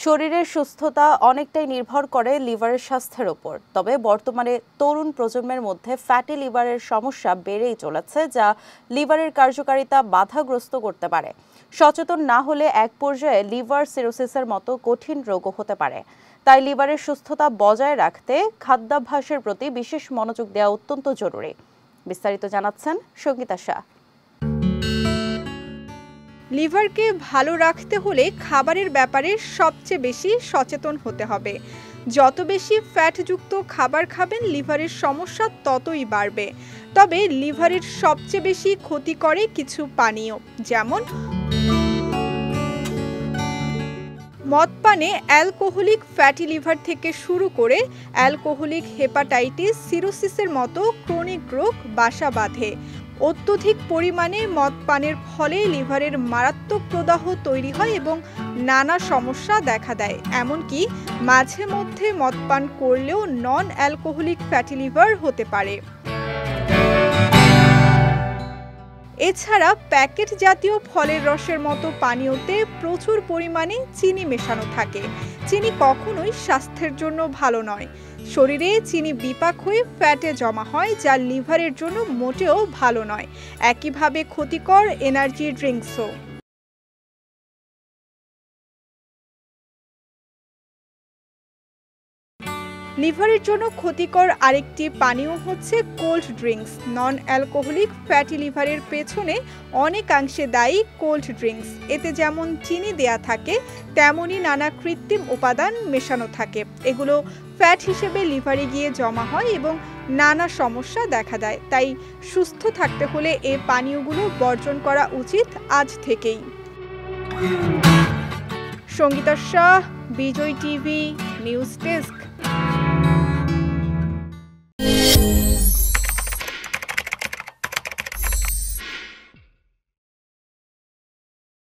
শরীরের সুস্থতা অনেকটাই নির্ভর করে লিভারের স্বাস্থ্যের উপর। তবে বর্তমানে তরুণ প্রজন্মের মধ্যে ফ্যাটি লিভারের সমস্যা বেড়েই চলেছে, যা লিভারের কার্যকারিতা বাধাগ্রস্ত করতে পারে। সচেতন না হলে এক পর্যায়ে লিভার সিরোসিসের মতো কঠিন রোগও হতে পারে। তাই লিভারের সুস্থতা বজায় রাখতে খাদ্যাভ্যাসের প্রতি বিশেষ মনোযোগ দেওয়া অত্যন্ত জরুরি। বিস্তারিত জানাচ্ছেন সঙ্গীতা শাহ। লিভারকে ভালো রাখতে হলে খাবারের ব্যাপারে সবচেয়ে বেশি সচেতন হতে হবে। যত বেশি ফ্যাটযুক্ত খাবার খাবেন লিভারের সমস্যা ততই বাড়বে। তবে লিভারের সবচেয়ে বেশি ক্ষতি করে কিছু পানীয়, যেমন মদ পানে অ্যালকোহলিক ফ্যাটি লিভার থেকে শুরু করে অ্যালকোহলিক হেপাটাইটিস, সিরোসিসের মতো ক্রনিক রোগ বাসা বাঁধে। অত্যধিক পরিমাণে মদ পানের ফলে লিভারের মারাত্মক প্রদাহ তৈরি হয় এবং নানা সমস্যা দেখা দেয়। এমনকি মাঝে মধ্যে মদ পান করলেও নন অ্যালকোহলিক ফ্যাটি লিভার হতে পারে। এছাড়া প্যাকেট জাতীয় ফলের রসের মতো পানীয়তে প্রচুর পরিমাণে চিনি মেশানো থাকে। চিনি কখনোই স্বাস্থ্যের জন্য ভালো নয়। শরীরে চিনি বিপাক হয়ে ফ্যাটে জমা হয়, যা লিভারের জন্য মোটেও ভালো নয়। একইভাবে ক্ষতিকর এনার্জি ড্রিঙ্কসও। লিভারের জন্য ক্ষতিকর আরেকটি পানীয় হচ্ছে cold drinks. Non alcoholic fatty লিভারের পেছনে অনেকাংশে দায়ী কোল্ড ড্রিঙ্কস। এতে যেমন চিনি দেয়া থাকে, তেমনই নানা কৃত্রিম উপাদান মেশানো থাকে। এগুলো ফ্যাট হিসেবে লিভারে গিয়ে জমা হয় এবং নানা সমস্যা দেখা দেয়। তাই সুস্থ থাকতে হলে এই পানীয়গুলো বর্জন করা উচিত আজ থেকেই। সঙ্গীতা শাহ, বিজয় টিভি, নিউজ ডেস্ক।